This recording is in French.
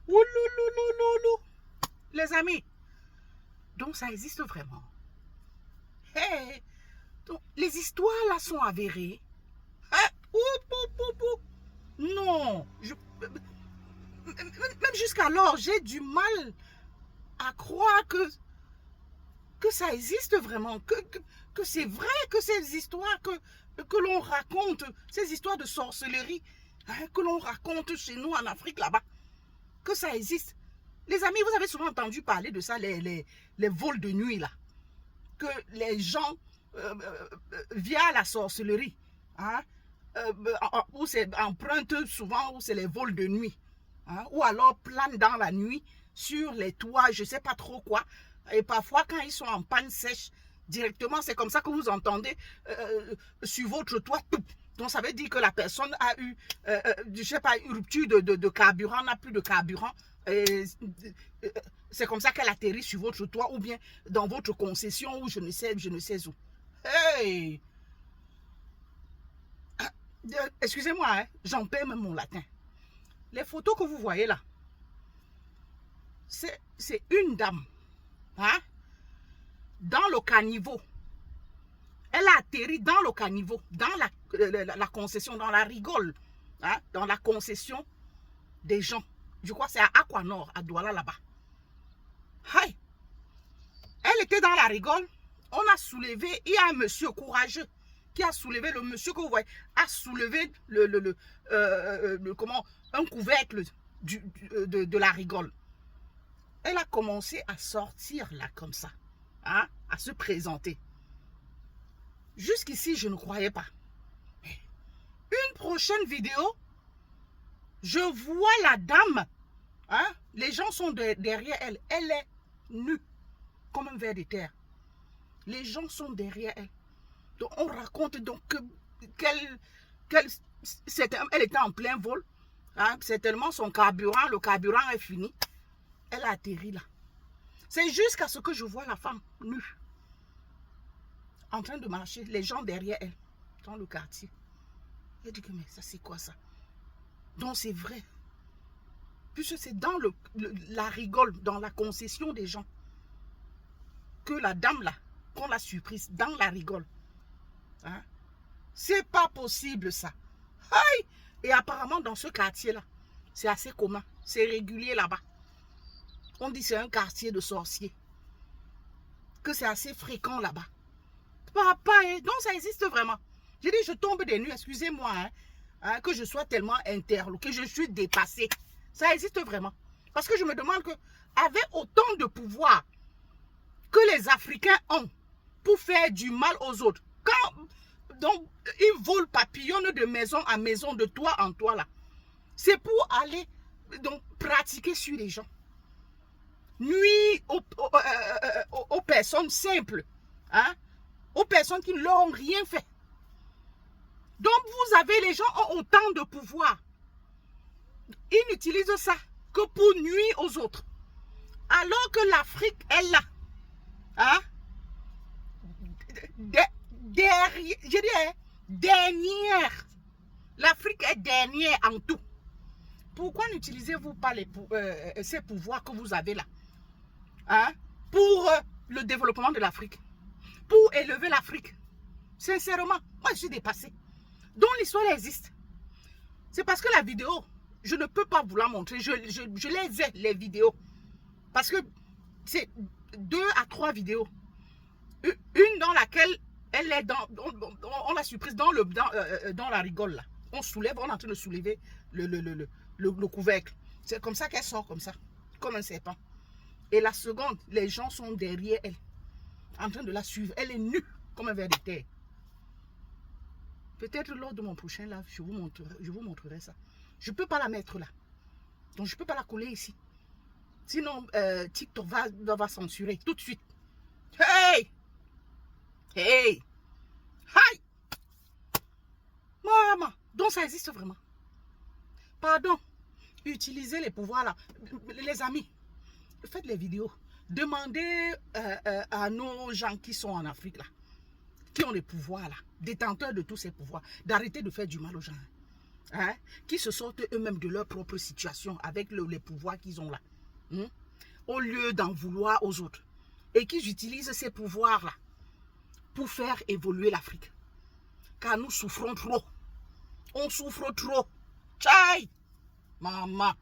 Oulouloulouloulou. Les amis, donc ça existe vraiment. Hey, donc, les histoires là sont avérées. Non, même jusqu'alors, j'ai du mal à croire que ça existe vraiment, que c'est vrai que ces histoires que l'on raconte, ces histoires de sorcellerie, hein, que l'on raconte chez nous en Afrique là-bas, que ça existe. Les amis, vous avez souvent entendu parler de ça, les vols de nuit là, que les gens, via la sorcellerie, hein, où c'est emprunte souvent, où c'est les vols de nuit, hein, ou alors planent dans la nuit sur les toits, je ne sais pas trop quoi. Et parfois, quand ils sont en panne sèche, directement, c'est comme ça que vous entendez sur votre toit. Donc, ça veut dire que la personne a eu, je ne sais pas, une rupture de carburant, n'a plus de carburant. C'est comme ça qu'elle atterrit sur votre toit ou bien dans votre concession ou je ne sais où. Hey! Excusez-moi, hein, j'en perds même mon latin. Les photos que vous voyez là, c'est une dame, hein, dans le caniveau. Elle a atterri dans le caniveau, dans la concession, dans la rigole, hein, dans la concession des gens. Je crois que c'est à Aquanor, à Douala là-bas. Hey. Elle était dans la rigole. On a soulevé, il y a un monsieur courageux qui a soulevé, le monsieur que vous voyez, a soulevé un couvercle de la rigole. Elle a commencé à sortir là comme ça, hein, à se présenter. Jusqu'ici, je ne croyais pas. Une prochaine vidéo, je vois la dame, hein, les gens sont derrière elle. Elle est nue, comme un ver de terre. Les gens sont derrière elle. Donc, on raconte donc qu'elle était en plein vol. Hein, c'est tellement son carburant, le carburant est fini. Elle a atterri là. C'est jusqu'à ce que je vois la femme nue, en train de marcher, les gens derrière elle, dans le quartier. Elle dit que, mais ça c'est quoi ça? Donc c'est vrai. Puisque c'est dans la rigole, dans la concession des gens, que la dame là, qu'on l'a surprise, dans la rigole. Hein? C'est pas possible ça. Aïe! Et apparemment dans ce quartier-là, c'est assez commun, c'est régulier là-bas. On dit que c'est un quartier de sorciers, que c'est assez fréquent là-bas. Papa, donc ça existe vraiment. J'ai dit, je tombe des nues, excusez-moi, hein, que je sois tellement interloquée, que je suis dépassée. Ça existe vraiment. Parce que je me demande que, avec autant de pouvoir que les Africains ont pour faire du mal aux autres, quand donc, ils volent, papillonnent de maison en maison, de toit en toit là, c'est pour aller donc, pratiquer sur les gens. Nuit aux personnes simples, hein, aux personnes qui ne leur ont rien fait. Donc, vous avez, les gens ont autant de pouvoir. Ils n'utilisent ça que pour nuire aux autres. Alors que l'Afrique est là. Hein? Je dirais, dernière. L'Afrique est dernière en tout. Pourquoi n'utilisez-vous pas ces pouvoirs que vous avez là, hein, pour le développement de l'Afrique, pour élever l'Afrique? Sincèrement, moi je suis dépassée. Donc l'histoire existe. C'est parce que la vidéo, je ne peux pas vous la montrer. Je les ai, les vidéos. Parce que c'est 2 à 3 vidéos. Une dans laquelle elle est on l'a surprise dans la rigole là. On soulève, on est en train de soulever le couvercle. C'est comme ça qu'elle sort comme ça, comme un serpent. Et la seconde, les gens sont derrière elle, en train de la suivre. Elle est nue comme un ver de terre. Peut-être lors de mon prochain live, je vous montrerai ça. Je ne peux pas la mettre là. Donc je ne peux pas la coller ici. Sinon, TikTok va censurer tout de suite. Hey! Hey! Hi! Maman! Donc ça existe vraiment. Pardon. Utilisez les pouvoirs là. Les amis, faites les vidéos. Demandez à nos gens qui sont en Afrique là, qui ont les pouvoirs là, détenteurs de tous ces pouvoirs, d'arrêter de faire du mal aux gens. hein, qui se sortent eux-mêmes de leur propre situation avec les pouvoirs qu'ils ont là. Au lieu d'en vouloir aux autres. Et qu'ils utilisent ces pouvoirs-là pour faire évoluer l'Afrique. Car nous souffrons trop. On souffre trop. Tchaï! Maman.